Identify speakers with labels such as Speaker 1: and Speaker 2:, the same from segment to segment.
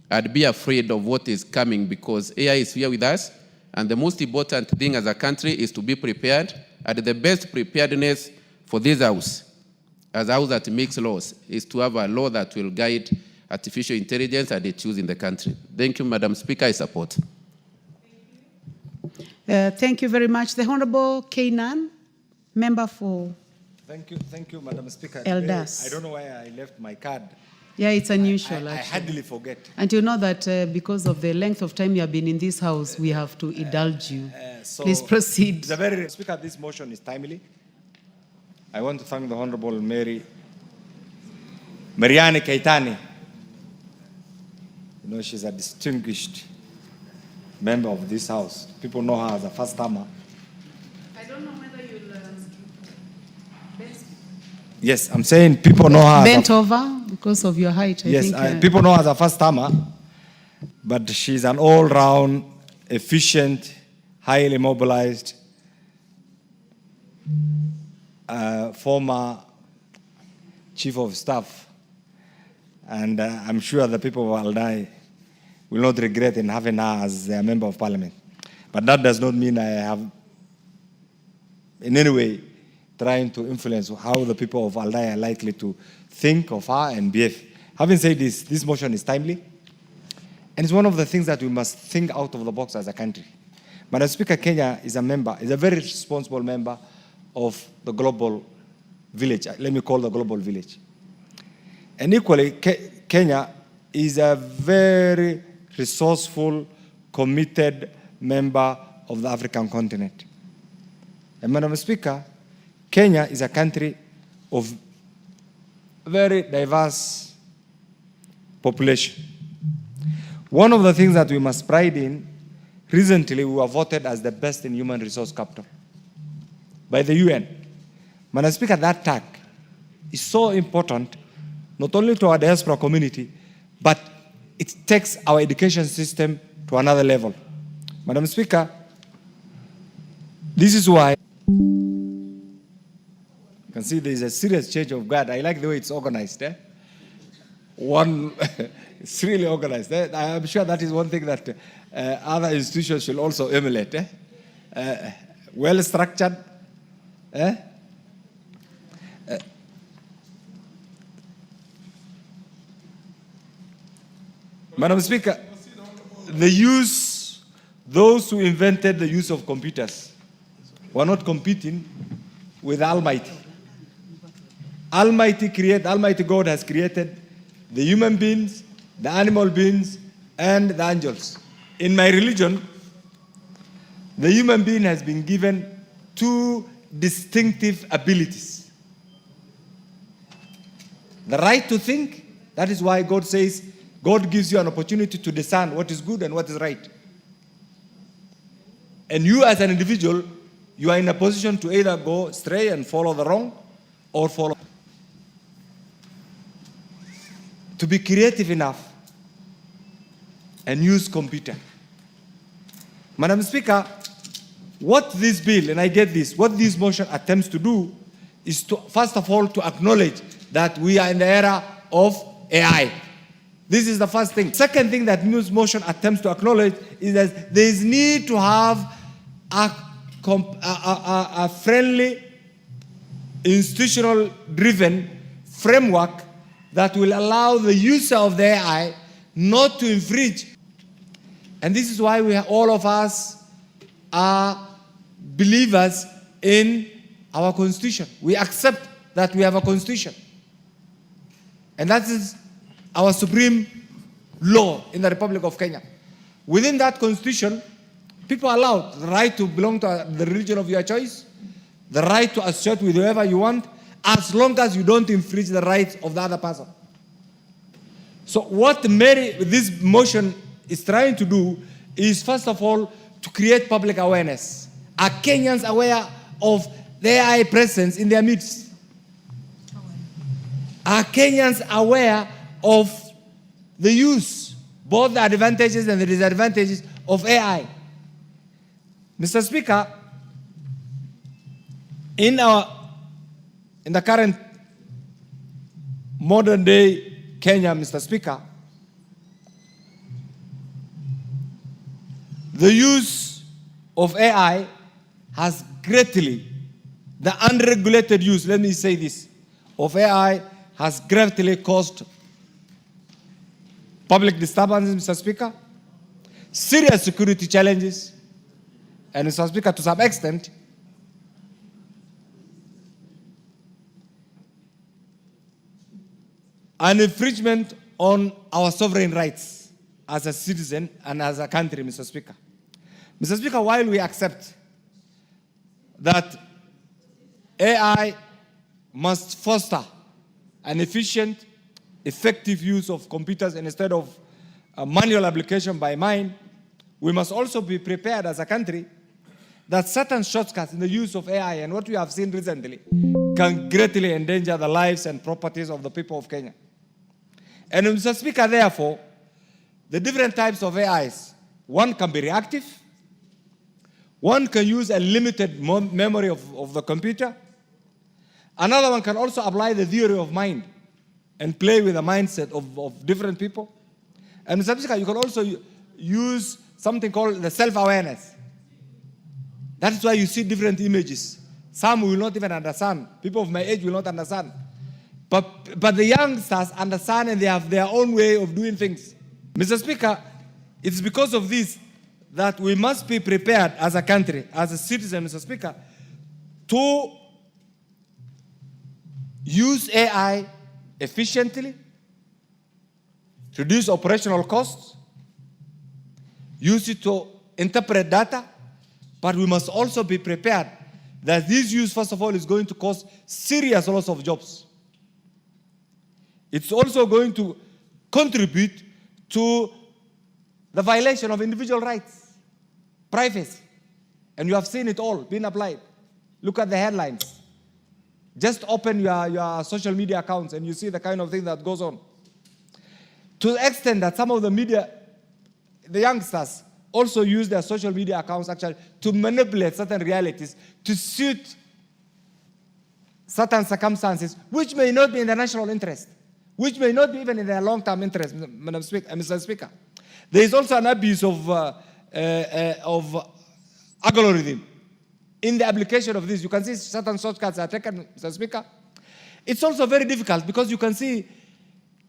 Speaker 1: and be afraid of what is coming, because AI is here with us. And the most important thing as a country is to be prepared. And the best preparedness for this house, as a house that makes laws, is to have a law that will guide artificial intelligence and its use in the country. Thank you, Madam Speaker. I support.
Speaker 2: Thank you very much. The Honorable Kainan, member for.
Speaker 3: Thank you, Madam Speaker.
Speaker 2: Elders.
Speaker 3: I don't know why I left my card.
Speaker 2: Yeah, it's unusual.
Speaker 3: I hardly forget.
Speaker 2: And you know that because of the length of time you have been in this house, we have to indulge you. Please proceed.
Speaker 3: Speaker, this motion is timely. I want to thank the Honorable Mariani Keitany. You know, she's a distinguished member of this house. People know her as a first-timer.
Speaker 2: I don't know whether you'll...
Speaker 3: Yes, I'm saying people know her
Speaker 2: bent over because of your height. I think,
Speaker 3: people know her as a first-timer, but she's an all-round, efficient, highly mobilized, former chief of staff. And I'm sure the people of Aldai will not regret in having her as their member of parliament. But that does not mean I have in any way trying to influence how the people of Aldai are likely to think of her and behave. Having said this, this motion is timely, and it's one of the things that we must think out of the box as a country. Madam Speaker, Kenya is a very responsible member of the global village. Let me call the global village. And equally, Kenya is a very resourceful, committed member of the African continent. And Madam Speaker, Kenya is a country of very diverse population. One of the things that we must pride in, recently we were voted as the best in human resource capital by the UN. Madam Speaker, that tag is so important, not only to our diaspora community, but it takes our education system to another level. Madam Speaker, this is why you can see there is a serious change of guard. I like the way it's organized. It's really organized. I'm sure that is one thing that other institutions should also emulate. Well structured. Madam Speaker, those who invented the use of computers were not competing with Almighty. Almighty God has created the human beings, the animal beings, and the angels. In my religion, the human being has been given two distinctive abilities. The right to think, that is why God says, God gives you an opportunity to discern what is good and what is right. And you as an individual, you are in a position to either go astray and follow the wrong or follow. To be creative enough and use computer. Madam Speaker, what this bill, and I get this, what this motion attempts to do is to, first of all, to acknowledge that we are in the era of AI. This is the first thing. Second thing that this motion attempts to acknowledge is that there is need to have a friendly, institutional-driven framework that will allow the user of the AI not to infringe. And this is why all of us are believers in our constitution. We accept that we have a constitution. And that is our supreme law in the Republic of Kenya. Within that constitution, people are allowed the right to belong to the religion of your choice, the right to associate with whoever you want, as long as you don't infringe the rights of the other person. So what this motion is trying to do is, first of all, to create public awareness. Are Kenyans aware of the AI presence in their midst? Are Kenyans aware of the use, both the advantages and the disadvantages of AI? Mr. Speaker, in the current modern day Kenya, Mr. Speaker, the use of AI has greatly, the unregulated use, let me say this, of AI has greatly caused public disturbances, Mr. Speaker, serious security challenges, and Mr. Speaker, to some extent, an infringement on our sovereign rights as a citizen and as a country, Mr. Speaker. Mr. Speaker, while we accept that AI must foster an efficient, effective use of computers instead of manual application by mind, we must also be prepared as a country that certain shortcuts in the use of AI and what we have seen recently can greatly endanger the lives and properties of the people of Kenya. And Mr. Speaker, therefore, the different types of AIs, one can be reactive, one can use a limited memory of the computer, another one can also apply the theory of mind and play with the mindset of different people. And Mr. Speaker, you can also use something called the self-awareness. That is why you see different images. Some will not even understand. People of my age will not understand. But the youngsters understand and they have their own way of doing things. Mr. Speaker, it's because of this that we must be prepared as a country, as a citizen, Mr. Speaker, to use AI efficiently, reduce operational costs, use it to interpret data, but we must also be prepared that this use, first of all, is going to cause serious loss of jobs. It's also going to contribute to the violation of individual rights, privacy. And you have seen it all being applied. Look at the headlines. Just open your social media accounts and you see the kind of thing that goes on. To the extent that some of the media, the youngsters, also use their social media accounts actually to manipulate certain realities, to suit certain circumstances, which may not be in their national interest, which may not be even in their long-term interest, Mr. Speaker. There is also an abuse of algorithm. In the application of this, you can see certain shortcuts are taken, Mr. Speaker. It's also very difficult because you can see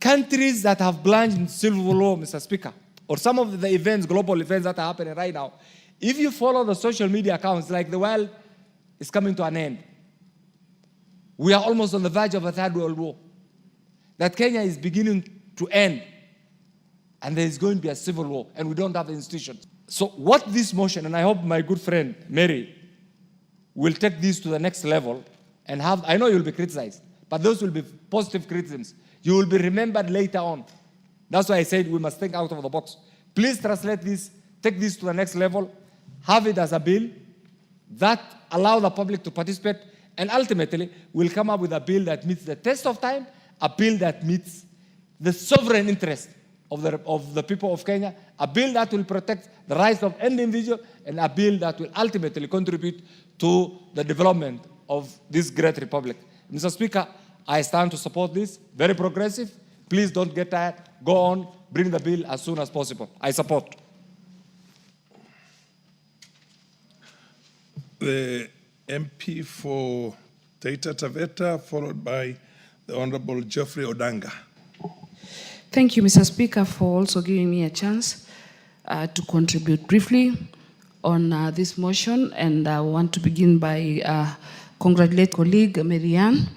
Speaker 3: countries that have plunged in civil war, Mr. Speaker, or some of the events, global events that are happening right now. If you follow the social media accounts, like the world is coming to an end. We are almost on the verge of a third world war. That Kenya is beginning to end. And there is going to be a civil war, and we don't have institutions. So what this motion, and I hope my good friend Mary will take this to the next level and have, I know you'll be criticized, but those will be positive criticisms. You will be remembered later on. That's why I said we must think out of the box. Please translate this, take this to the next level, have it as a bill that allow the public to participate, and ultimately we'll come up with a bill that meets the test of time, a bill that meets the sovereign interest of the people of Kenya, a bill that will protect the rights of any individual, and a bill that will ultimately contribute to the development of this great republic. Mr. Speaker, I stand to support this, very progressive. Please don't get tired. Go on, bring the bill as soon as possible. I support.
Speaker 4: The MP for Taita Taveta, followed by the Honorable Geoffrey Odanga.
Speaker 5: Thank you, Mr. Speaker, for also giving me a chance to contribute briefly on this motion. And I want to begin by congratulate colleague Marianne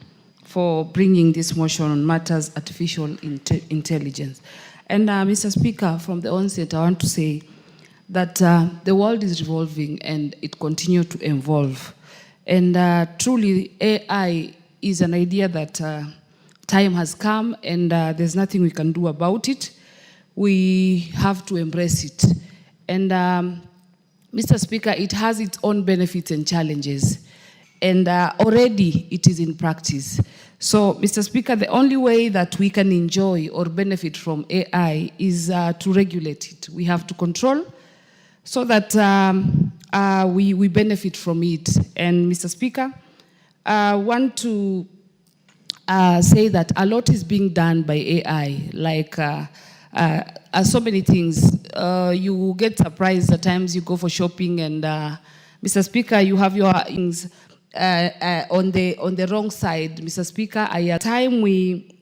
Speaker 5: for bringing this motion on matters artificial intelligence. And Mr. Speaker, from the onset, I want to say that the world is revolving and it continues to evolve. And truly, AI is an idea that time has come and there's nothing we can do about it. We have to embrace it. And Mr. Speaker, it has its own benefits and challenges. And already it is in practice. So, Mr. Speaker, the only way that we can enjoy or benefit from AI is to regulate it. We have to control so that we benefit from it. And, Mr. Speaker, I want to say that a lot is being done by AI, like so many things. you get surprised at times you go for shopping and, Mr. Speaker, you have your things on the wrong side. Mr. Speaker, at time we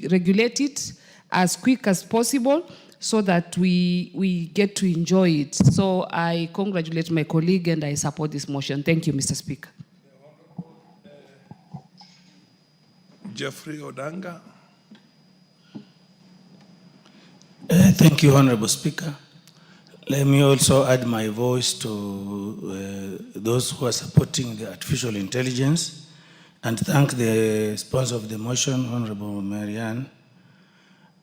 Speaker 5: regulate it as quick as possible so that we get to enjoy it. So I congratulate my colleague and I support this motion. Thank you, Mr. Speaker.
Speaker 4: Jeffrey Odanga.
Speaker 6: Thank you, Honorable Speaker. Let me also add my voice to those who are supporting the artificial intelligence and thank the sponsor of the motion, Honorable Marianne.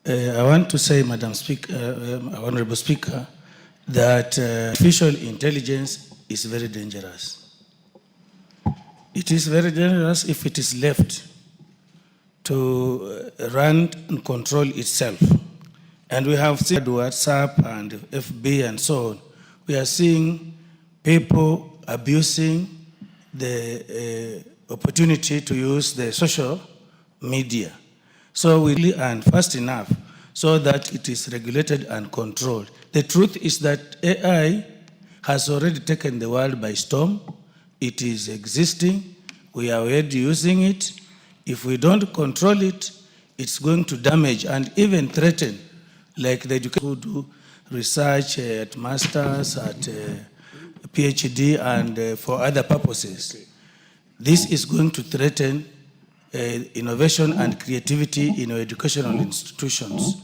Speaker 6: I want to say, Madam Speaker, Honorable Speaker, that artificial intelligence is very dangerous. It is very dangerous if it is left to run and control itself. And we have seen WhatsApp and FB and so on. We are seeing people abusing the opportunity to use the social media. So we and fast enough so that it is regulated and controlled. The truth is that AI has already taken the world by storm. It is existing. We are already using it. If we don't control it, it's going to damage and even threaten, like the educators who do research at masters, at PhD, and for other purposes. Okay. This is going to threaten innovation and creativity in our educational institutions.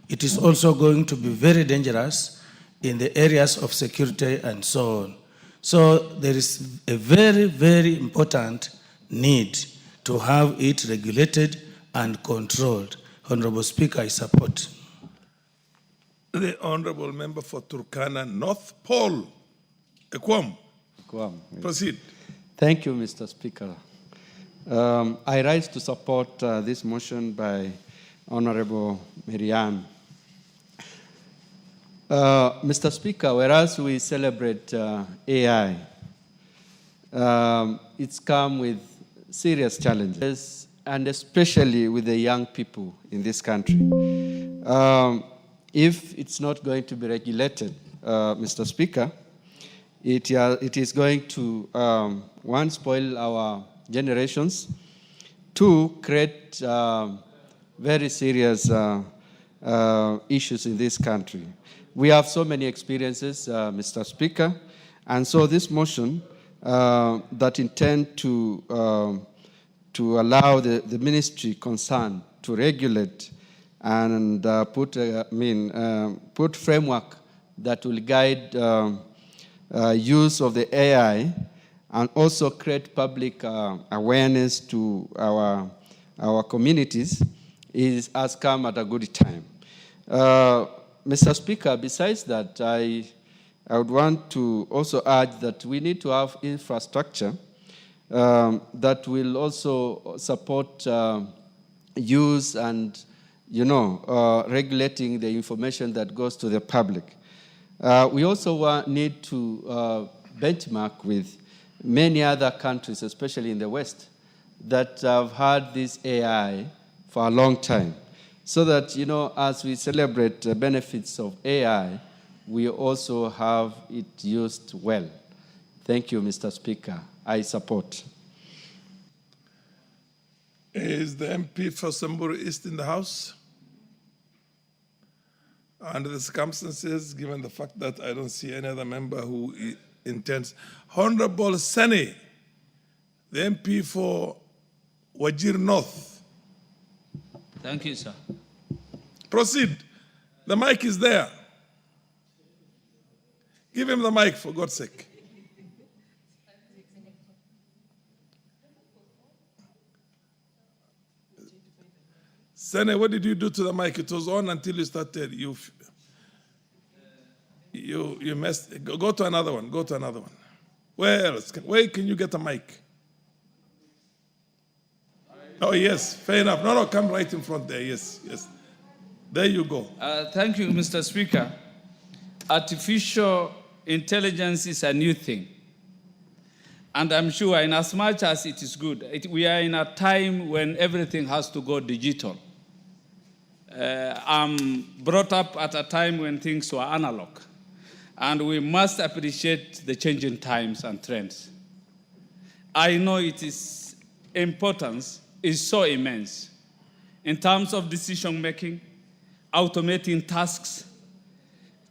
Speaker 6: It is also going to be very dangerous in the areas of security and so on. So there is a very, very important need to have it regulated and controlled. Honorable Speaker, I support.
Speaker 4: The Honorable Member for Turkana North, Paul Ekwam. Proceed.
Speaker 7: Thank you, Mr. Speaker. I rise to support this motion by Honorable Marianne. Mr. Speaker, whereas we celebrate AI, it's come with serious challenges, and especially with the young people in this country. If it's not going to be regulated, Mr. Speaker, it is going to, one, spoil our generations, two, create very serious issues in this country. We have so many experiences, Mr. Speaker, and so this motion that intend to allow the ministry concerned to regulate and put framework that will guide use of the AI and also create public awareness to our communities has come at a good time. Mr. Speaker, besides that, I would want to also urge that we need to have infrastructure that will also support use and, regulating the information that goes to the public. We also need to benchmark with many other countries, especially in the West, that have had this AI for a long time, so that, as we celebrate the benefits of AI, we also have it used well. Thank you, Mr. Speaker. I support.
Speaker 4: Is the MP for Samburu East in the House? Under the circumstances, given the fact that I don't see any other member who intends. Honorable Sene, the MP for Wajir North.
Speaker 8: Thank you, sir.
Speaker 4: Proceed. The mic is there. Give him the mic, for God's sake. Sene, what did you do to the mic? It was on until you started. You messed. Go to another one. Go to another one. Where else? Where can you get a mic? Oh, yes. Fair enough. No, come right in front there. Yes, yes. There you go.
Speaker 8: Thank you, Mr. Speaker. Artificial intelligence is a new thing. And I'm sure in as much as it is good, we are in a time when everything has to go digital. I'm brought up at a time when things were analog, and we must appreciate the changing times and trends. I know its importance is so immense in terms of decision making, automating tasks,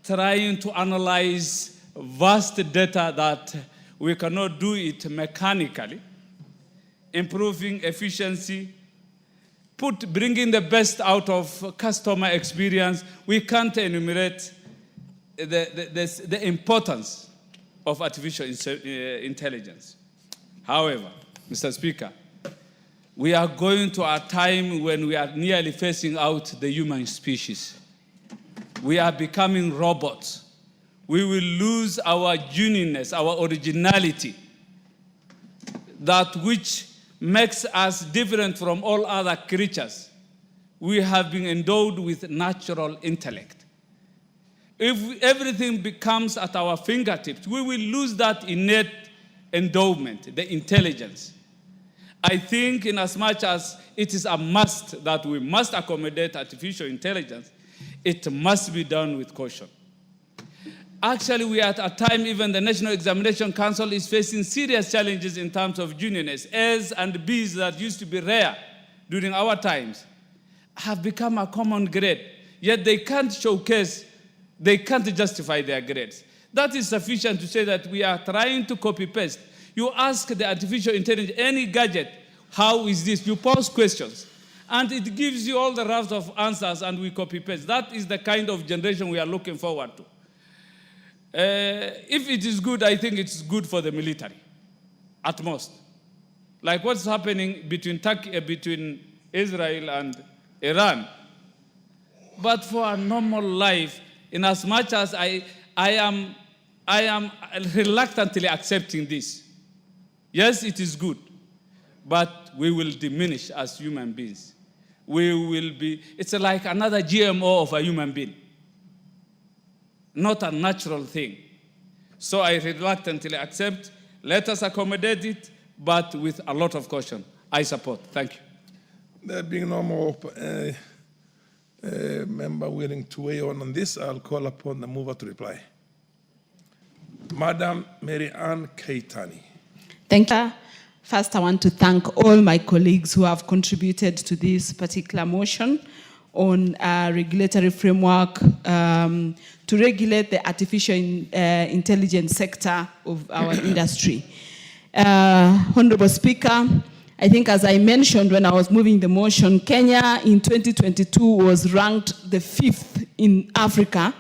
Speaker 8: trying to analyze vast data that we cannot do it mechanically, improving efficiency, bringing the best out of customer experience. We can't enumerate the importance of artificial intelligence. However, Mr. Speaker, we are going to a time when we are nearly phasing out the human species. We are becoming robots. We will lose our uniqueness, our originality, that which makes us different from all other creatures. We have been endowed with natural intellect. If everything becomes at our fingertips, we will lose that innate endowment, the intelligence. I think in as much as it is a must that we must accommodate artificial intelligence, it must be done with caution. Actually, we are at a time even the National Examination Council is facing serious challenges in terms of genuineness. A's and B's that used to be rare during our times have become a common grade, yet they can't showcase, they can't justify their grades. That is sufficient to say that we are trying to copy-paste. You ask the artificial intelligence, any gadget, how is this? You pose questions, and it gives you all the raft of answers, and we copy-paste. That is the kind of generation we are looking forward to. If it is good, I think it's good for the military, at most. Like what's happening between Israel and Iran. But for a normal life, in as much as I am reluctantly accepting this. Yes, it is good, but we will diminish as human beings. We will be, it's like another GMO of a human being, not a natural thing. So I reluctantly accept, let us accommodate it, but with a lot of caution. I support. Thank you.
Speaker 4: There being no more member willing to weigh on this, I'll call upon the mover to reply. Madam Mary Ann Keitani.
Speaker 9: Thank you. First, I want to thank all my colleagues who have contributed to this particular motion on a regulatory framework to regulate the artificial intelligence sector of our industry. Honorable Speaker, I think as I mentioned when I was moving the motion, Kenya in 2022 was ranked the 5th in Africa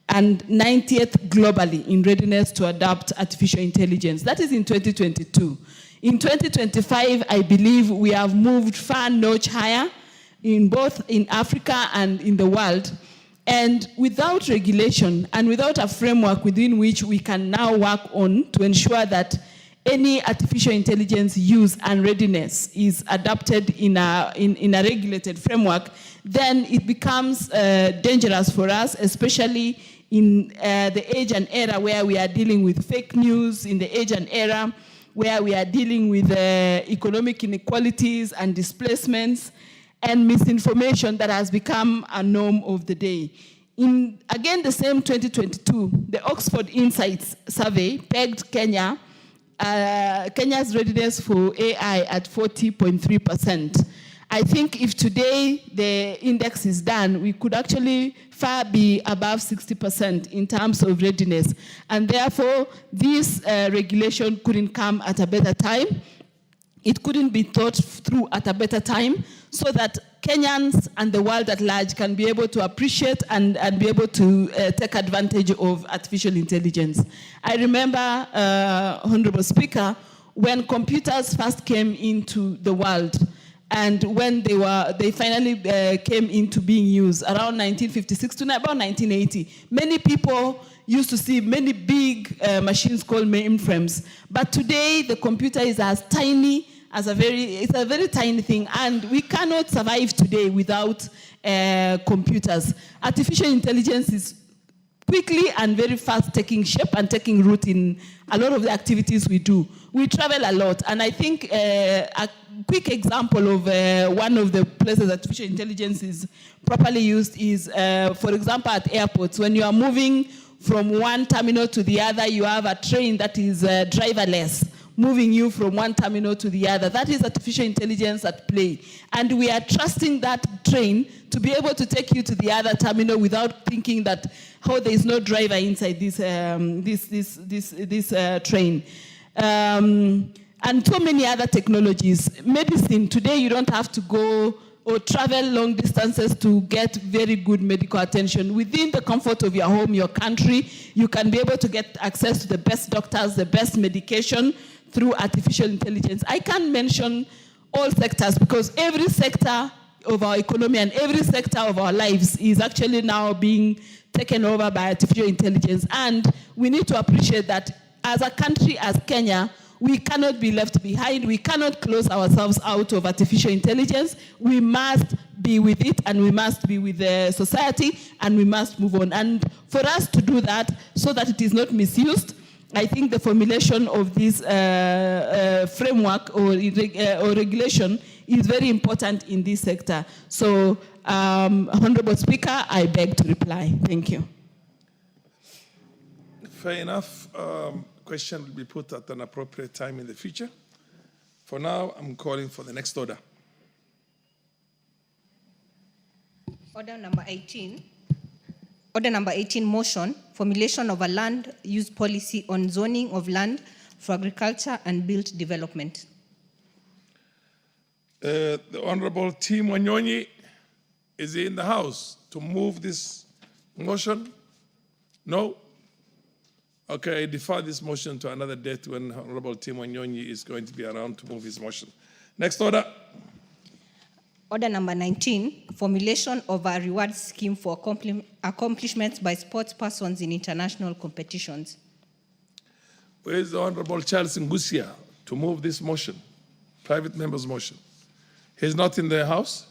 Speaker 9: and 90th globally in readiness to adopt artificial intelligence. That is in 2022. In 2025, I believe we have moved far notch higher in both in Africa and in the world. And without regulation and without a framework within which we can now work on to ensure that any artificial intelligence use and readiness is adopted in a regulated framework, then it becomes dangerous for us, especially in the age and era where we are dealing with fake news, in the age and era where we are dealing with economic inequalities and displacements and misinformation that has become a norm of the day. In, again, the same 2022, the Oxford Insights survey pegged Kenya's readiness for AI at 40.3%. I think if today the index is done, we could actually far be above 60% in terms of readiness. And therefore, this regulation couldn't come at a better time. It couldn't be thought through at a better time so that Kenyans and the world at large can be able to appreciate and be able to take advantage of artificial intelligence. I remember, Honorable Speaker, when computers first came into the world and when they finally came into being used around 1956 to about 1980, many people used to see many big machines called mainframes. But today, the computer is as tiny as it's a very tiny thing, and we cannot survive today without computers. Artificial intelligence is quickly and very fast taking shape and taking root in a lot of the activities we do. We travel a lot, and I think a quick example of one of the places artificial intelligence is properly used is, for example, at airports. When you are moving from one terminal to the other, you have a train that is driverless, moving you from one terminal to the other. That is artificial intelligence at play. And we are trusting that train to be able to take you to the other terminal without thinking that, oh, there is no driver inside this train. And so many other technologies. Medicine, today you don't have to go or travel long distances to get very good medical attention. Within the comfort of your home, your country, you can be able to get access to the best doctors, the best medication through artificial intelligence. I can't mention all sectors because every sector of our economy and every sector of our lives is actually now being taken over by artificial intelligence. And we need to appreciate that as a country, as Kenya, we cannot be left behind. We cannot close ourselves out of artificial intelligence. We must be with it, and we must be with the society, and we must move on. And for us to do that so that it is not misused, I think the formulation of this framework or regulation is very important in this sector. So, Honorable Speaker, I beg to reply. Thank you.
Speaker 4: Fair enough. Question will be put at an appropriate time in the future. For now, I'm calling for the next order.
Speaker 10: Order number 18. Order number 18, motion, formulation of a land use policy on zoning of land for agriculture and built development.
Speaker 4: The Honorable Tim Wanyonyi is in the House to move this motion? No? Okay, I defer this motion to another date when Honorable Tim Wanyonyi is going to be around to move his motion. Next order.
Speaker 10: Order number 19, formulation of a reward scheme for accomplishments by sports persons in international competitions.
Speaker 4: Where is the Honorable Charles Ngusia to move this motion, private member's motion? He's not in the House?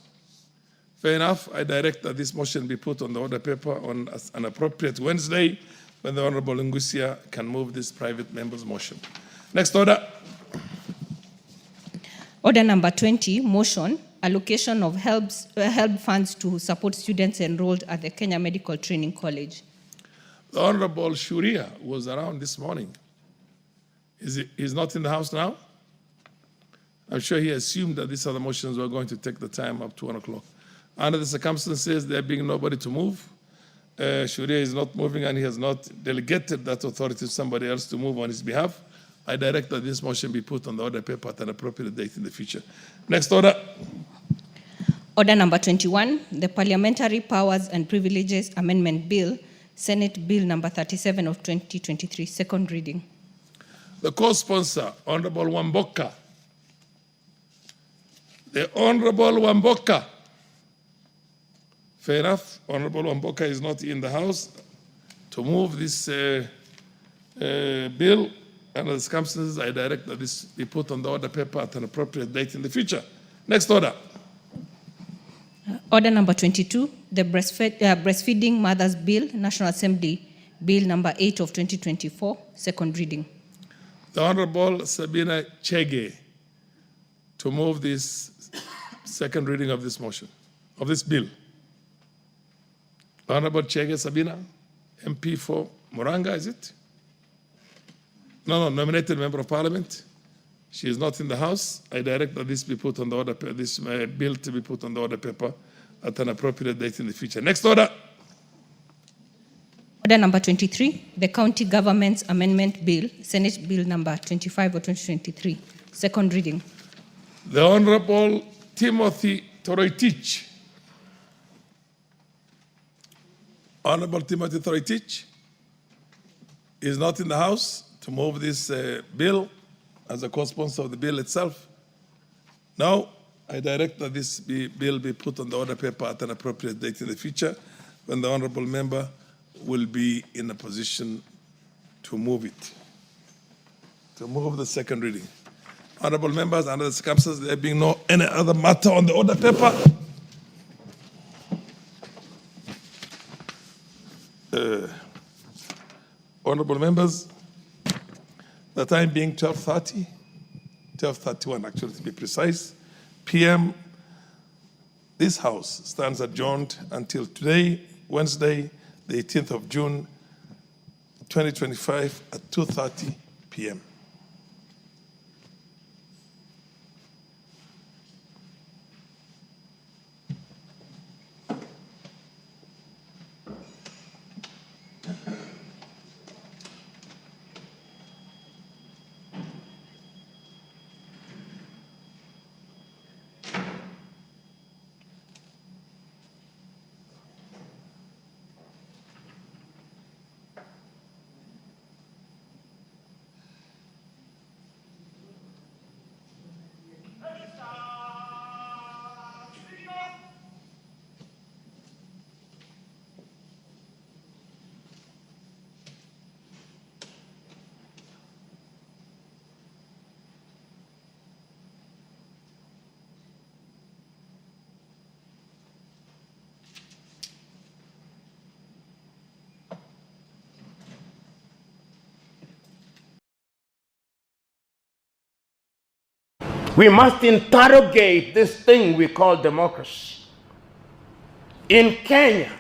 Speaker 4: Fair enough. I direct that this motion be put on the order paper on an appropriate Wednesday when the Honorable Ngusia can move this private member's motion. Next order.
Speaker 10: Order number 20, motion, allocation of help funds to support students enrolled at the Kenya Medical Training College.
Speaker 4: The Honorable Shuria was around this morning. He's not in the House now? I'm sure he assumed that these other motions were going to take the time up to 1 o'clock. Under the circumstances, there being nobody to move, Shuria is not moving and he has not delegated that authority to somebody else to move on his behalf. I direct that this motion be put on the order paper at an appropriate date in the future. Next order.
Speaker 10: Order number 21, the Parliamentary Powers and Privileges Amendment Bill, Senate Bill number 37 of 2023, second reading.
Speaker 4: The co-sponsor, Honorable Wamboka. The Honorable Wamboka. Fair enough. Honorable Wamboka is not in the House to move this bill. Under the circumstances, I direct that this be put on the order paper at an appropriate date in the future. Next order.
Speaker 10: Order number 22, the Breastfeeding Mothers Bill, National Assembly Bill number 8 of 2024, second reading.
Speaker 4: The Honorable Sabina Chege to move this second reading of this motion, of this bill. Honorable Chege Sabina, MP for Moranga, is it? No, nominated member of parliament. She is not in the House. I direct that this be put on the order, this bill to be put on the order paper at an appropriate date in the future. Next order.
Speaker 10: Order number 23, the County Government's Amendment Bill, Senate Bill number 25 of 2023, second reading.
Speaker 4: The Honorable Timothy Toroitich. Honorable Timothy Toroitich is not in the House to move this bill as a co-sponsor of the bill itself. Now, I direct that this bill be put on the order paper at an appropriate date in the future when the honorable member will be in a position to move it, to move the second reading. Honorable members, under the circumstances, there being no any other matter on the order paper, honorable members, the time being 12:30, 12:31 actually to be precise, p.m., this House stands adjourned until today, Wednesday, the 18th of June, 2025 at 2:30 p.m.
Speaker 11: We must interrogate this thing we call democracy. In Kenya,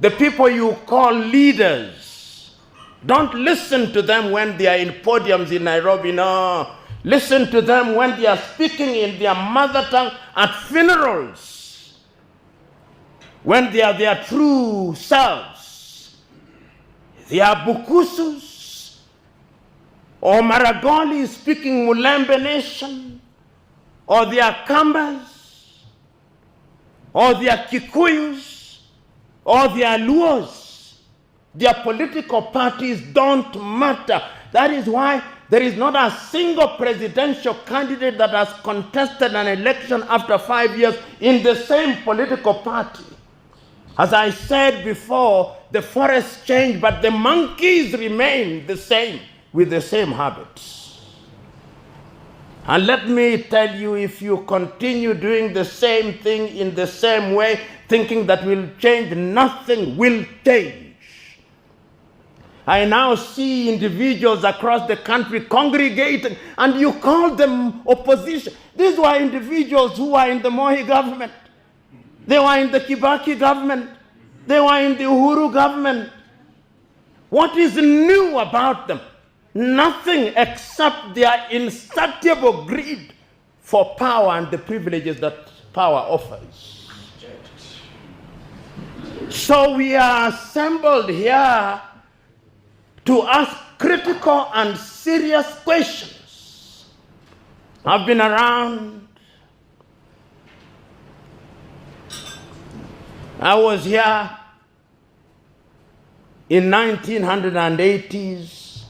Speaker 11: the people you call leaders, don't listen to them when they are in podiums in Nairobi, no. Listen to them when they are speaking in their mother tongue at funerals, when they are their true selves. They are Bukusus, or Maragoli speaking Mulembe nation, or they are Kambas, or they are Kikuyus, or they are Luos. Their political parties don't matter. That is why there is not a single presidential candidate that has contested an election after 5 years in the same political party. As I said before, the forests change, but the monkeys remain the same, with the same habits. And let me tell you, if you continue doing the same thing in the same way, thinking that will change, nothing will change. I now see individuals across the country congregating, and you call them opposition. These were individuals who were in the Moi government. They were in the Kibaki government. They were in the Uhuru government. What is new about them? Nothing except their insatiable greed for power and the privileges that power offers. So we are assembled here to ask critical and serious questions. I've been around. I was here in 1980s.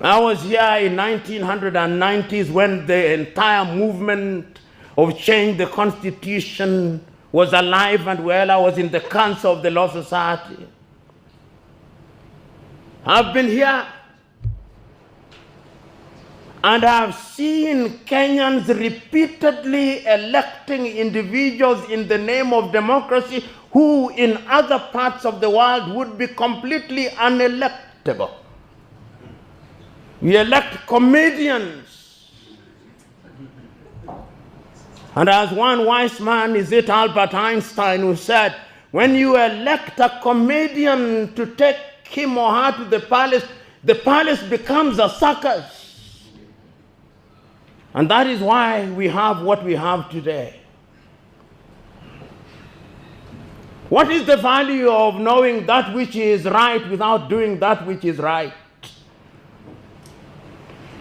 Speaker 11: I was here in 1990s when the entire movement of change the Constitution was alive and well. I was in the Council of the Law Society. I've been here and I've seen Kenyans repeatedly electing individuals in the name of democracy who in other parts of the world would be completely unelectable. We elect comedians. And as one wise man, is it Albert Einstein, who said, when you elect a comedian to take him or her to the palace becomes a circus. And that is why we have what we have today. What is the value of knowing that which is right without doing that which is right?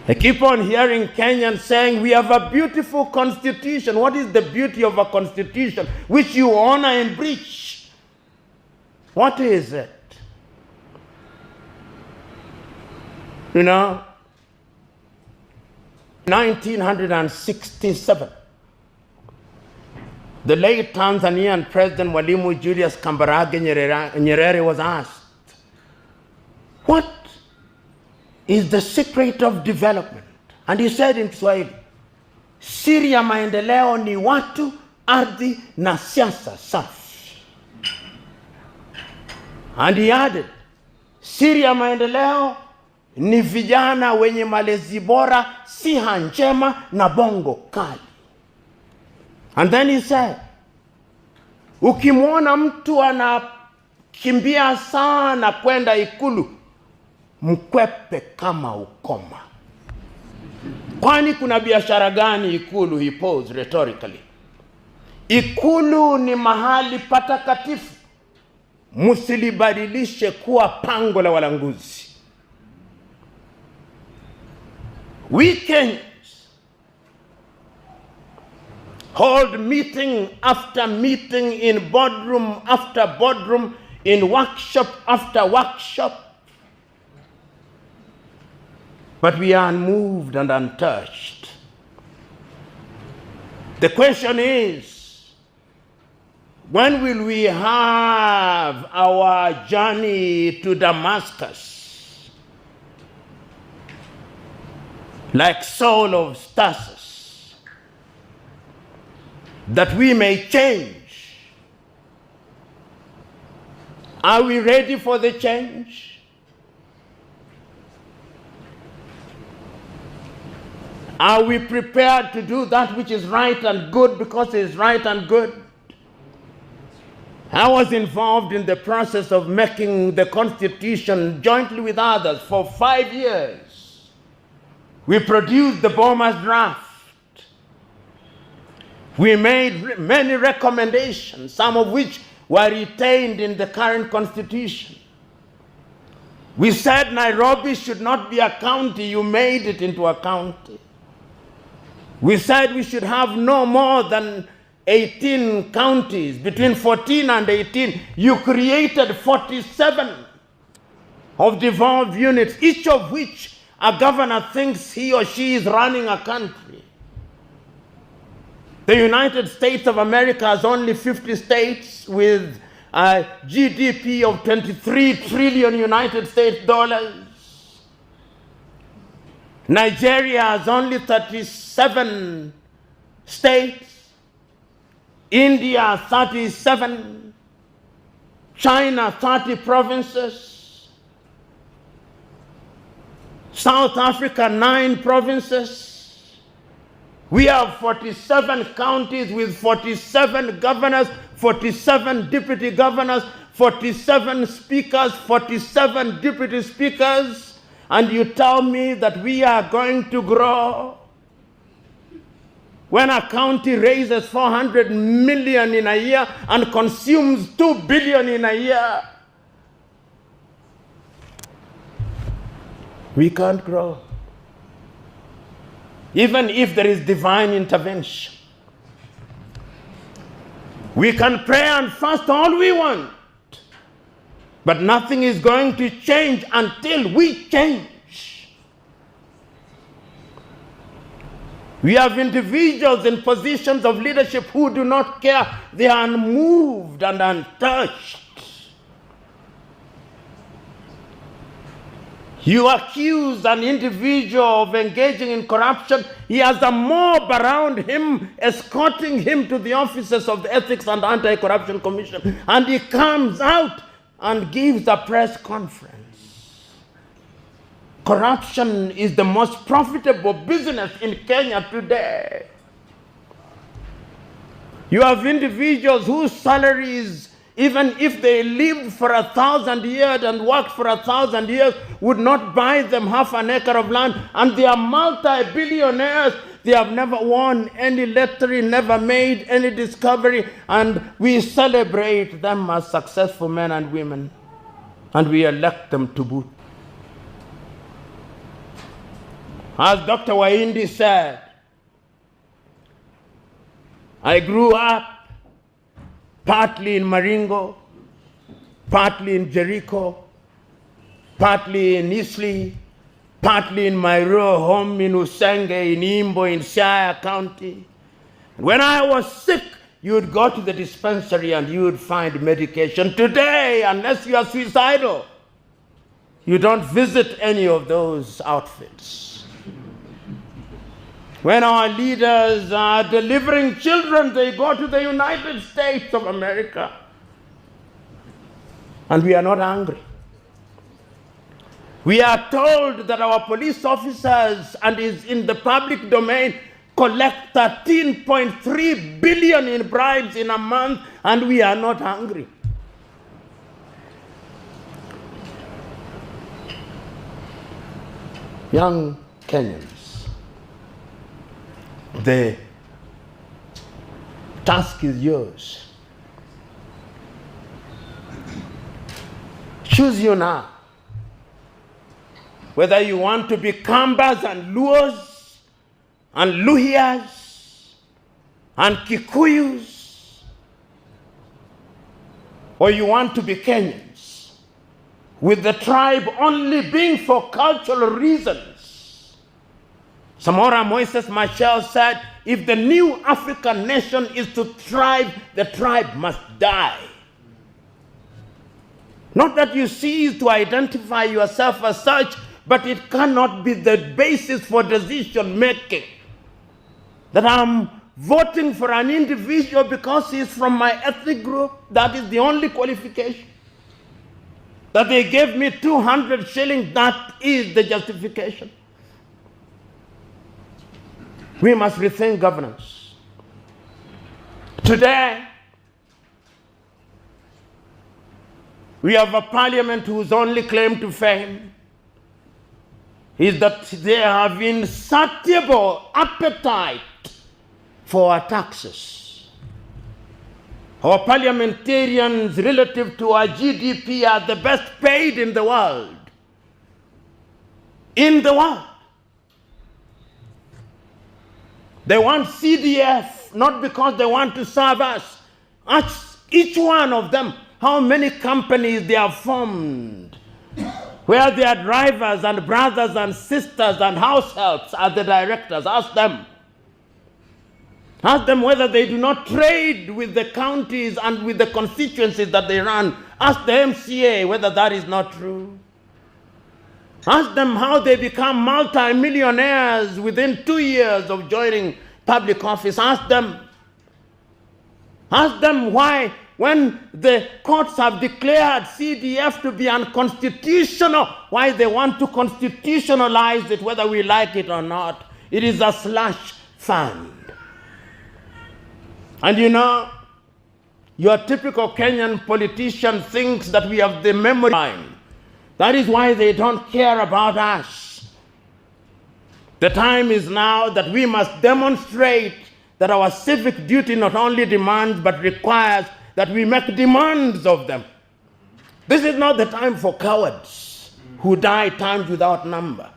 Speaker 11: I keep on hearing Kenyans saying, we have a beautiful constitution. What is the beauty of a constitution which you honor and breach? What is it? You know, 1967, the late Tanzanian President Mwalimu Julius Kambarage Nyerere was asked, what is the secret of development? And he said in Kiswahili, siri ya maendeleo ni watu, ardhi na siasa safi. And he added, Siri ya maendeleo ni vijana wenye malezi bora, siha njema na bongo kali. And then he said, ukimwona mtu anakimbia sana kwenda Ikulu, mkwepe kama ukoma. Kwani kuna biashara gani Ikulu? He posed rhetorically. Ikulu ni mahali patakatifu. Musilibadilishe kuwa pango la walanguzi. We Kenyans hold meeting after meeting in boardroom after boardroom, in workshop after workshop. But we are unmoved and untouched. The question is, when will we have our journey to Damascus, like Saul of Tarsus, that we may change? Are we ready for the change? Are we prepared to do that which is right and good because it is right and good? I was involved in the process of making the Constitution jointly with others for 5 years. We produced the Boma's draft. We made many recommendations, some of which were retained in the current Constitution. We said Nairobi should not be a county. You made it into a county. We said we should have no more than 18 counties, between 14 and 18. You created 47 of devolved units, each of which a governor thinks he or she is running a country. The United States of America has only 50 states with a GDP of 23 trillion United States dollars. Nigeria has only 37 states. India 37. China 30 provinces. South Africa 9 provinces. We have 47 counties with 47 governors, 47 deputy governors, 47 speakers, 47 deputy speakers. And you tell me that we are going to grow? When a county raises 400 million in a year and consumes 2 billion in a year, we can't grow. Even if there is divine intervention. We can pray and fast all we want. But nothing is going to change until we change. We have individuals in positions of leadership who do not care. They are unmoved and untouched. You accuse an individual of engaging in corruption. He has a mob around him, escorting him to the offices of the Ethics and Anti-Corruption Commission. And he comes out and gives a press conference. Corruption is the most profitable business in Kenya today. You have individuals whose salaries, even if they lived for 1,000 years and worked for 1,000 years, would not buy them half an acre of land. And they are multi-billionaires. They have never won any lottery, never made any discovery, and we celebrate them as successful men and women, and we elect them to boot. As Dr. Waindi said, I grew up partly in Maringo, partly in Jericho, partly in Eastleigh, partly in my rural home in Usenge, in Imbo, in Siaya County. When I was sick, you would go to the dispensary and you would find medication. Today, unless you are suicidal, you don't visit any of those outfits. When our leaders are delivering children, they go to the United States of America. And we are not angry. We are told that our police officers, and is in the public domain, collect 13.3 billion in bribes in a month, and we are not hungry. Young Kenyans, the task is yours. Choose you now. Whether you want to be Kambas and Luos and Luhias and Kikuyus, or you want to be Kenyans, with the tribe only being for cultural reasons. Samora Moises Machel said, if the new African nation is to thrive, the tribe must die. Not that you cease to identify yourself as such, but it cannot be the basis for decision making. That I'm voting for an individual because he's from my ethnic group, that is the only qualification. That they gave me 200 shillings, that is the justification. We must rethink governance. Today, we have a parliament whose only claim to fame is that they have insatiable appetite for our taxes. Our parliamentarians relative to our GDP are the best paid in the world. In the world. They want CDF, not because they want to serve us. Ask each one of them how many companies they have formed, where their drivers and brothers and sisters and house helps are the directors. Ask them. Ask them whether they do not trade with the counties and with the constituencies that they run. Ask the MCA whether that is not true. Ask them how they become multi-millionaires within 2 years of joining public office. Ask them. Ask them why, when the courts have declared CDF to be unconstitutional, why they want to constitutionalize it, whether we like it or not. It is a slush fund. And you know, your typical Kenyan politician thinks that we have the memory line. That is why they don't care about us. The time is now that we must demonstrate that our civic duty not only demands but requires that we make demands of them. This is not the time for cowards who die times without number.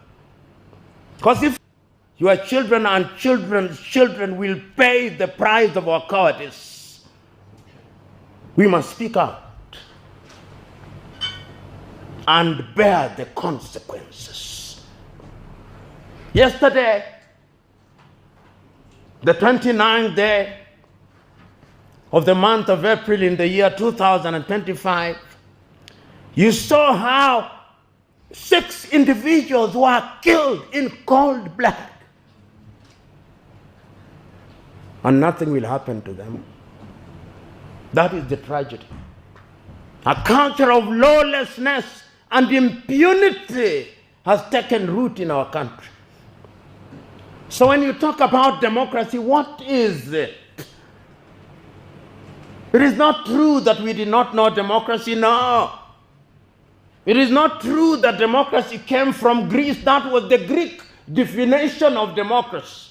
Speaker 11: Because if your children and children's children will pay the price of our cowardice, we must speak out and bear the consequences. Yesterday, the 29th day of the month of April in the year 2025, you saw how 6 individuals were killed in cold blood. And nothing will happen to them. That is the tragedy. A culture of lawlessness and impunity has taken root in our country. So when you talk about democracy, what is it? It is not true that we did not know democracy, no. It is not true that democracy came from Greece. That was the Greek definition of democracy.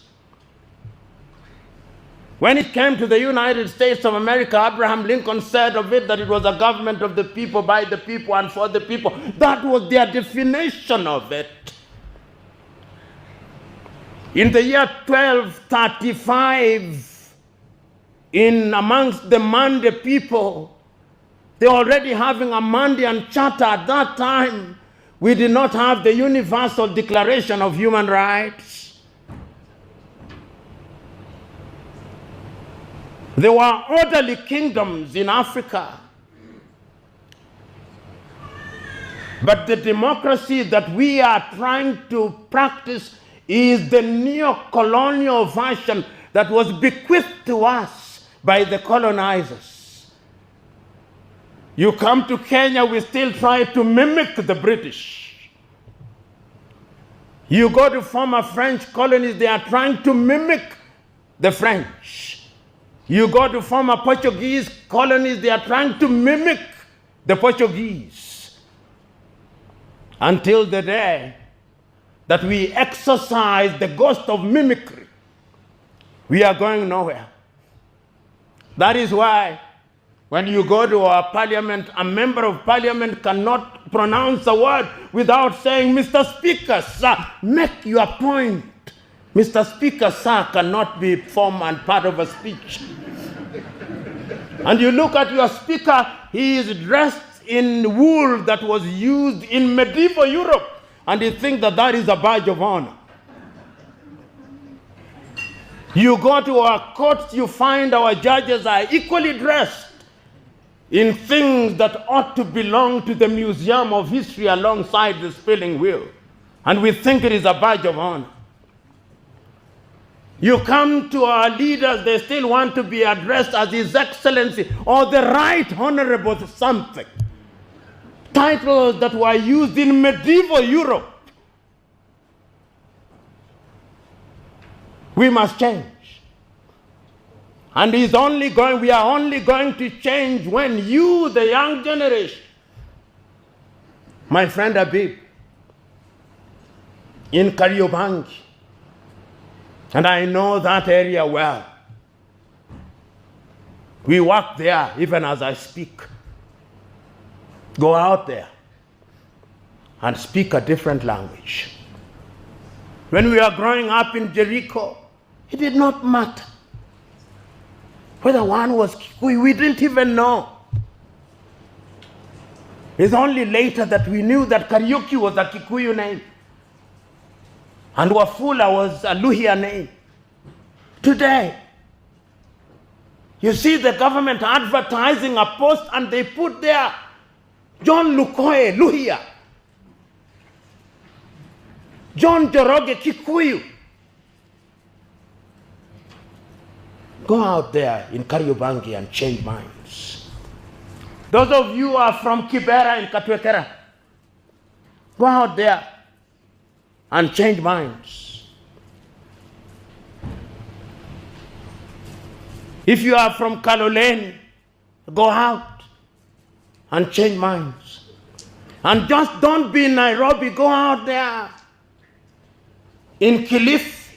Speaker 11: When it came to the United States of America, Abraham Lincoln said of it that it was a government of the people, by the people, and for the people. That was their definition of it. In the year 1235, in amongst the Mande people, they were already having a Mandean charter. At that time, we did not have the Universal Declaration of Human Rights. There were orderly kingdoms in Africa. But the democracy that we are trying to practice is the neo-colonial version that was bequeathed to us by the colonizers. You come to Kenya, we still try to mimic the British. You go to former French colonies, they are trying to mimic the French. You go to former Portuguese colonies, they are trying to mimic the Portuguese. Until the day that we exercise the ghost of mimicry, we are going nowhere. That is why when you go to our parliament, a member of parliament cannot pronounce a word without saying, Mr. Speaker, sir, make your point. Mr. Speaker, sir, cannot be form and part of a speech. And you look at your speaker, he is dressed in wool that was used in medieval Europe, and you think that that is a badge of honor. You go to our courts, you find our judges are equally dressed in things that ought to belong to the Museum of History alongside the spinning wheel. And we think it is a badge of honor. You come to our leaders, they still want to be addressed as His Excellency or the Right Honorable something. Titles that were used in medieval Europe. We must change. And we are only going to change when you, the young generation, my friend Habib, in Kariobangi, and I know that area well. We work there even as I speak. Go out there and speak a different language. When we were growing up in Jericho, it did not matter whether one was Kikuyu. We didn't even know. It's only later that we knew that Kariuki was a Kikuyu name and Wafula was a Luhya name. Today, you see the government advertising a post and they put there John Lukoe, Luhya. John Joroge, Kikuyu. Go out there in Kariobangi and change minds. Those of you who are from Kibera and Katwekera, go out there and change minds. If you are from Kaloleni, go out and change minds. And just don't be in Nairobi, go out there. In Kilifi,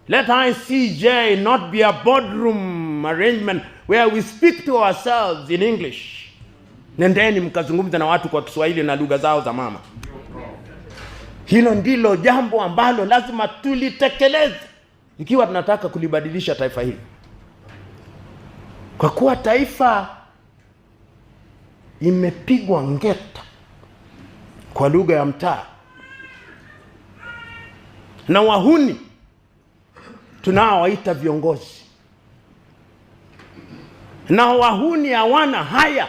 Speaker 11: let ICJ not be a boardroom arrangement where we speak to ourselves in English. Nendeni mkazungumza na watu kwa Kiswahili na lugha zao za mama. Hilo ndilo jambo ambalo lazima tulitekeleze ikiwa tunataka kulibadilisha taifa hili. Kwa kuwa taifa imepigwa ngeta kwa lugha ya mtaa. Na wahuni tunaowaita viongozi. Na wahuni hawana haya.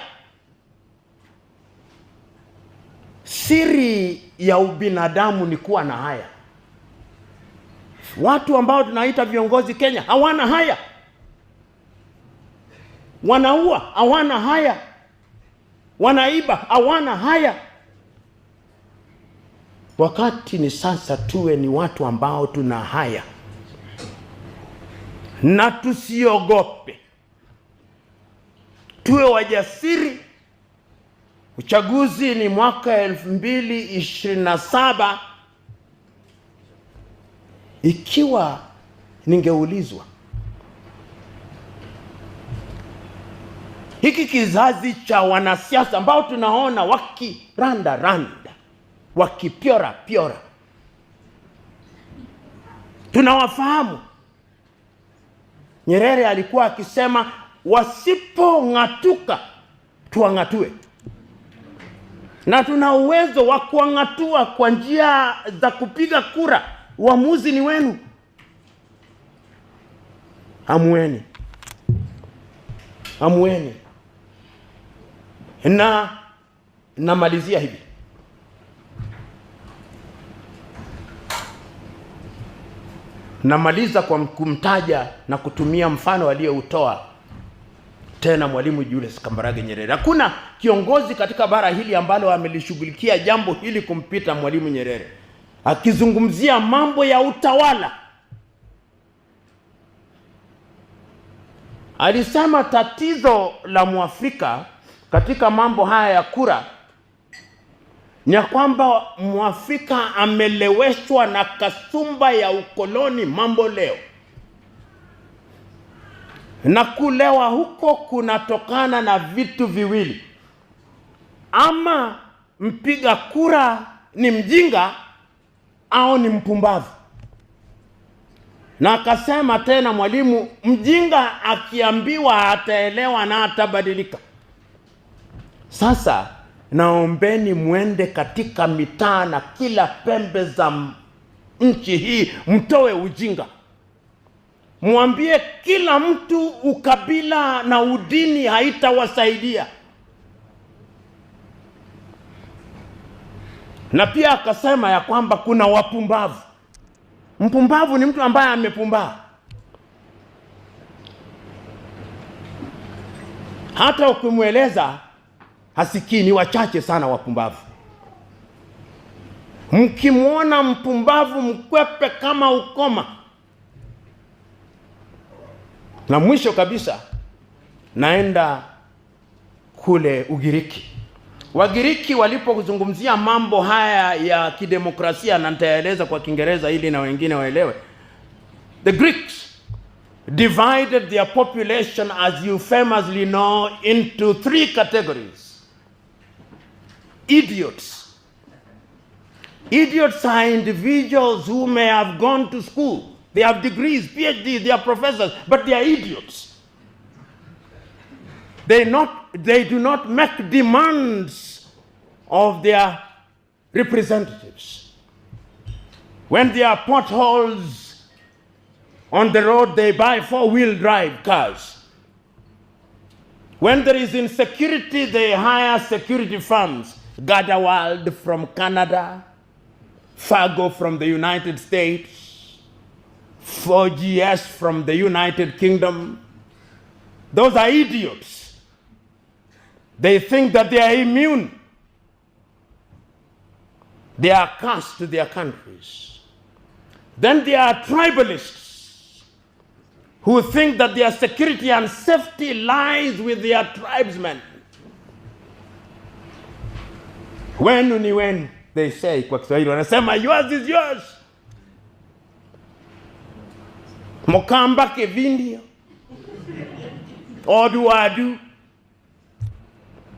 Speaker 11: Siri ya ubinadamu ni kuwa na haya. Watu ambao tunaita viongozi Kenya hawana haya. Wanaua hawana haya. Wanaiba hawana haya. Wakati ni sasa tuwe ni watu ambao tuna haya. Na tusiogope. Tuwe wajasiri. Uchaguzi ni mwaka 2027. Ikiwa ningeulizwa, hiki kizazi cha wanasiasa ambao tunaona wakiranda, wakipiora, tunawafahamu. Nyerere alikuwa akisema wasipong'atuka tuang'atue. Na tuna uwezo wa kuang'atua kwa njia za kupiga kura. Uamuzi ni wenu. Amueni. Na namalizia hivi. Namaliza kwa kumtaja na kutumia mfano aliyoutoa tena Mwalimu Julius Kambarage Nyerere. Hakuna kiongozi katika bara hili ambalo amelishughulikia jambo hili kumpita Mwalimu Nyerere. akizungumzia mambo ya utawala. Alisema tatizo la Mwafrika katika mambo haya ya kura ni ya kwamba Mwafrika ameleweshwa na kasumba ya ukoloni mambo leo. Na kulewa huko kunatokana na vitu viwili. Ama mpiga kura ni mjinga au ni mpumbavu. Na akasema tena mwalimu, mjinga akiambiwa ataelewa na atabadilika. Sasa naombeni mwende katika mitaa na kila pembe za nchi hii, mtoe ujinga. Mwambie kila mtu ukabila na udini haitawasaidia. Na pia akasema ya kwamba kuna wapumbavu. Mpumbavu ni mtu ambaye amepumbaa. Hata ukimweleza hasikii, ni wachache sana wapumbavu. Mkimwona mpumbavu mkwepe kama ukoma. Na mwisho kabisa naenda kule Ugiriki. Wagiriki walipozungumzia mambo haya ya kidemokrasia, na nitaeleza kwa Kiingereza ili na wengine waelewe. The Greeks divided their population, as you famously know, into 3 categories. Idiots. Idiots are individuals who may have gone to school. They have degrees, PhDs, they are professors, but they are idiots. They do not make demands of their representatives. When there are potholes on the road, they buy 4-wheel drive cars. When there is insecurity, they hire security firms. Gardawald from Canada, Fargo from the United States, 4GS from the United Kingdom. Those are idiots. They think that they are immune. They are cast to their countries. Then there are tribalists who think that their security and safety lies with their tribesmen. Wenu ni wenu, they say kwa Kiswahili, wanasema yours is yours. Mokamba kevindio, oduadu,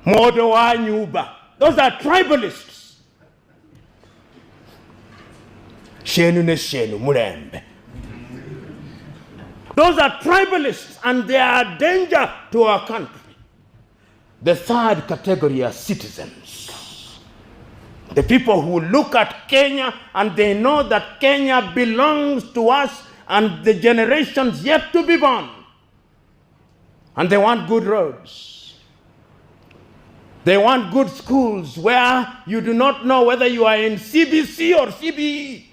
Speaker 11: modo wa nyuba. Those are tribalists. Shenu ne shenu murembe. Those are tribalists, and they are a danger to our country. The third category are citizens. The people who look at Kenya and they know that Kenya belongs to us and the generations yet to be born. And they want good roads. They want good schools where you do not know whether you are in CBC or CBE.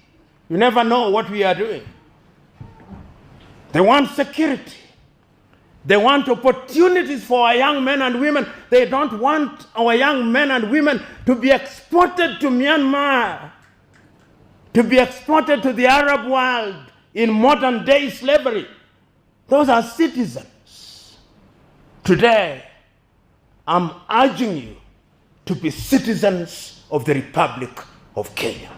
Speaker 11: You never know what we are doing. They want security. They want opportunities for our young men and women. They don't want our young men and women to be exported to Myanmar, to be exported to the Arab world in modern day slavery. Those are citizens. Today, I'm urging you to be citizens of the Republic of Kenya.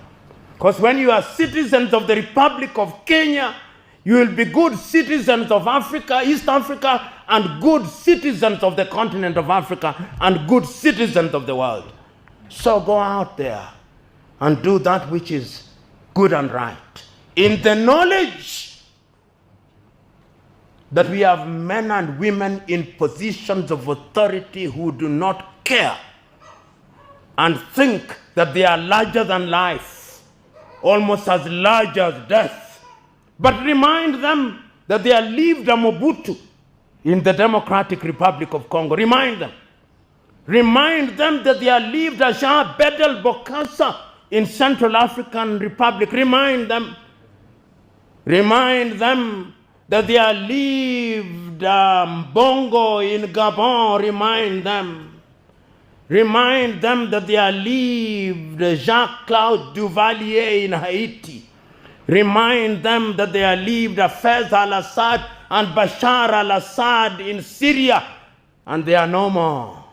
Speaker 11: Because when you are citizens of the Republic of Kenya, you will be good citizens of Africa, East Africa, and good citizens of the continent of Africa, and good citizens of the world. So go out there and do that which is good and right, in the knowledge that we have men and women in positions of authority who do not care and think that they are larger than life, almost as large as death. But remind them that they are lived a Mobutu in the Democratic Republic of Congo. Remind them. Remind them that they are lived a Jean Bedel Bokassa in Central African Republic. Remind them. Remind them that they are lived Bongo in Gabon. Remind them. Remind them that there lived Jacques-Claude Duvalier in Haiti. Remind them that there lived Hafez al-Assad and Bashar al-Assad in Syria, and they are no more.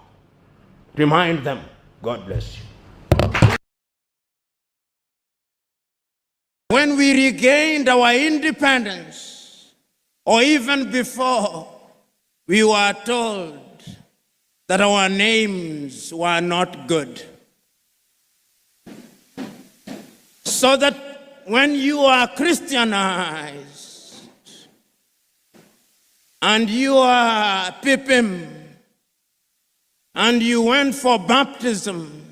Speaker 11: Remind them. God bless you. When we regained our independence, or even before, we were told that our names were not good. So that when you are Christianized and you are Pipim and you went for baptism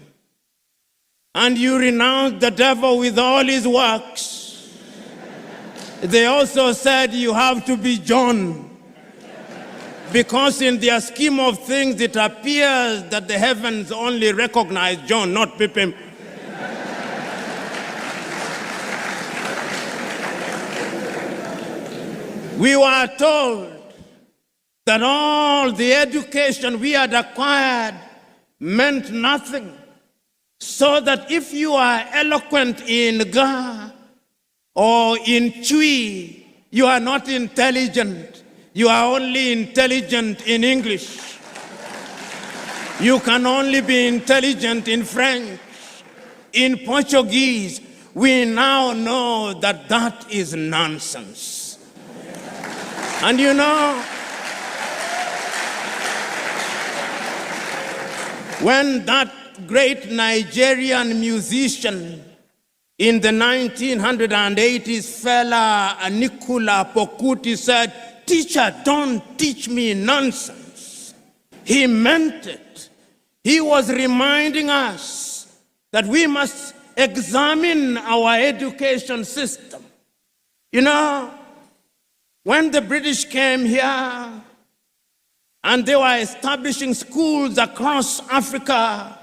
Speaker 11: and you renounced the devil with all his works, they also said you have to be John. Because in their scheme of things, it appears that the heavens only recognize John, not Pipim. We were told that all the education we had acquired meant nothing. So that if you are eloquent in Ga or in Chui, you are not intelligent. You are only intelligent in English. You can only be intelligent in French, in Portuguese. We now know that that is nonsense. And you know, when that great Nigerian musician in the 1980s, fella Nicola Pokuti said, "Teacher, don't teach me nonsense." He meant it. He was reminding us that we must examine our education system. You know, when the British came here and they were establishing schools across Africa,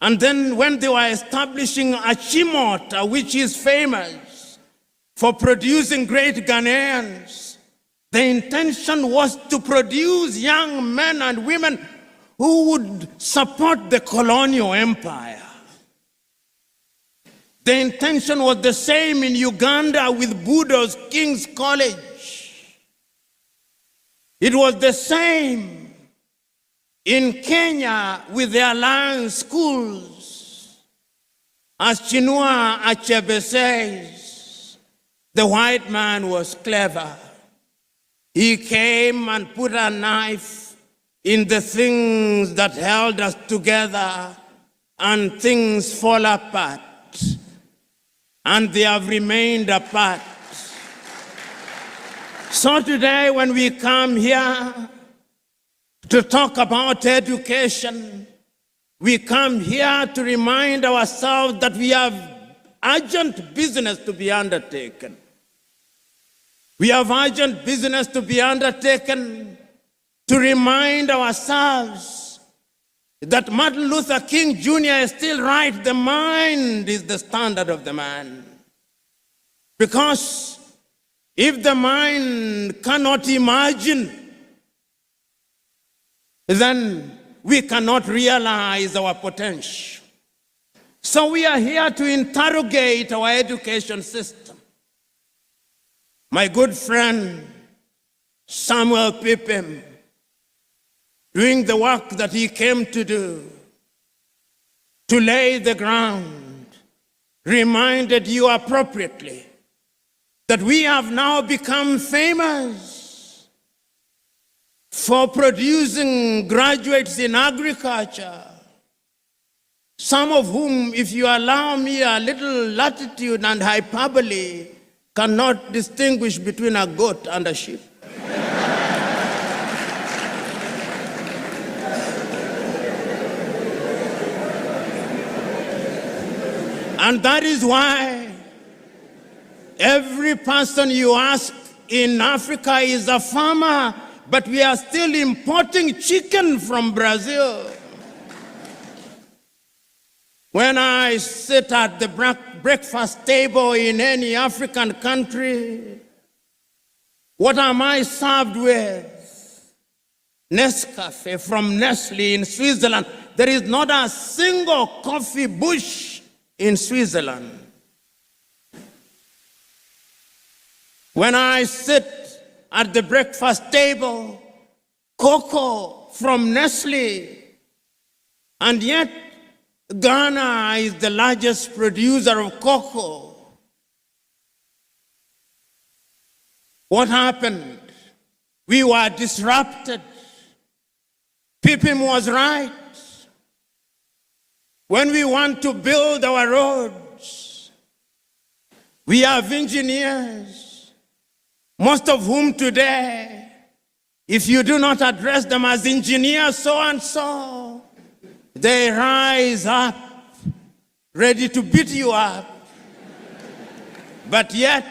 Speaker 11: and then when they were establishing Achimota, which is famous for producing great Ghanaians, the intention was to produce young men and women who would support the colonial empire. The intention was the same in Uganda with Budo's King's College. It was the same in Kenya with the Alliance schools. As Chinua Achebe says, the white man was clever. He came and put a knife in the things that held us together, and things fall apart. And they have remained apart. So today when we come here to talk about education, we come here to remind ourselves that we have urgent business to be undertaken. We have urgent business to be undertaken to remind ourselves that Martin Luther King Jr. is still right. The mind is the standard of the man. Because if the mind cannot imagine, then we cannot realize our potential. So we are here to interrogate our education system. My good friend, Samuel Pipim, doing the work that he came to do, to lay the ground, reminded you appropriately that we have now become famous for producing graduates in agriculture, some of whom, if you allow me a little latitude and hyperbole, cannot distinguish between a goat and a sheep. And that is why every person you ask in Africa is a farmer, but we are still importing chicken from Brazil. When I sit at the breakfast table in any African country, what am I served with? Nescafe from Nestle in Switzerland, there is not a single coffee bush in Switzerland. When I sit at the breakfast table, cocoa from Nestle, and yet Ghana is the largest producer of cocoa. What happened? We were disrupted. Pipim was right. When we want to build our roads, we have engineers, most of whom today, if you do not address them as engineers so and so, they rise up, ready to beat you up. But yet,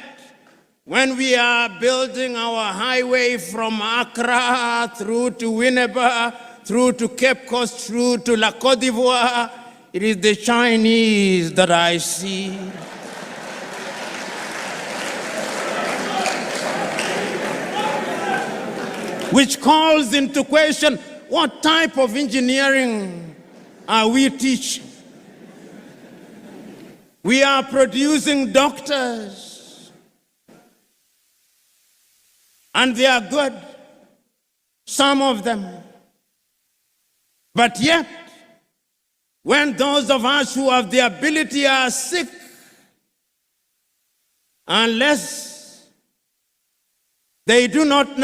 Speaker 11: when we are building our highway from Accra through to Winneba, through to Cape Coast, through to La Côte d'Ivoire, it is the Chinese that I see. Which calls into question, what type of engineering are we teaching? We are producing doctors, and they are good, some of them. But yet, when those of us who have the ability are sick, unless they do not know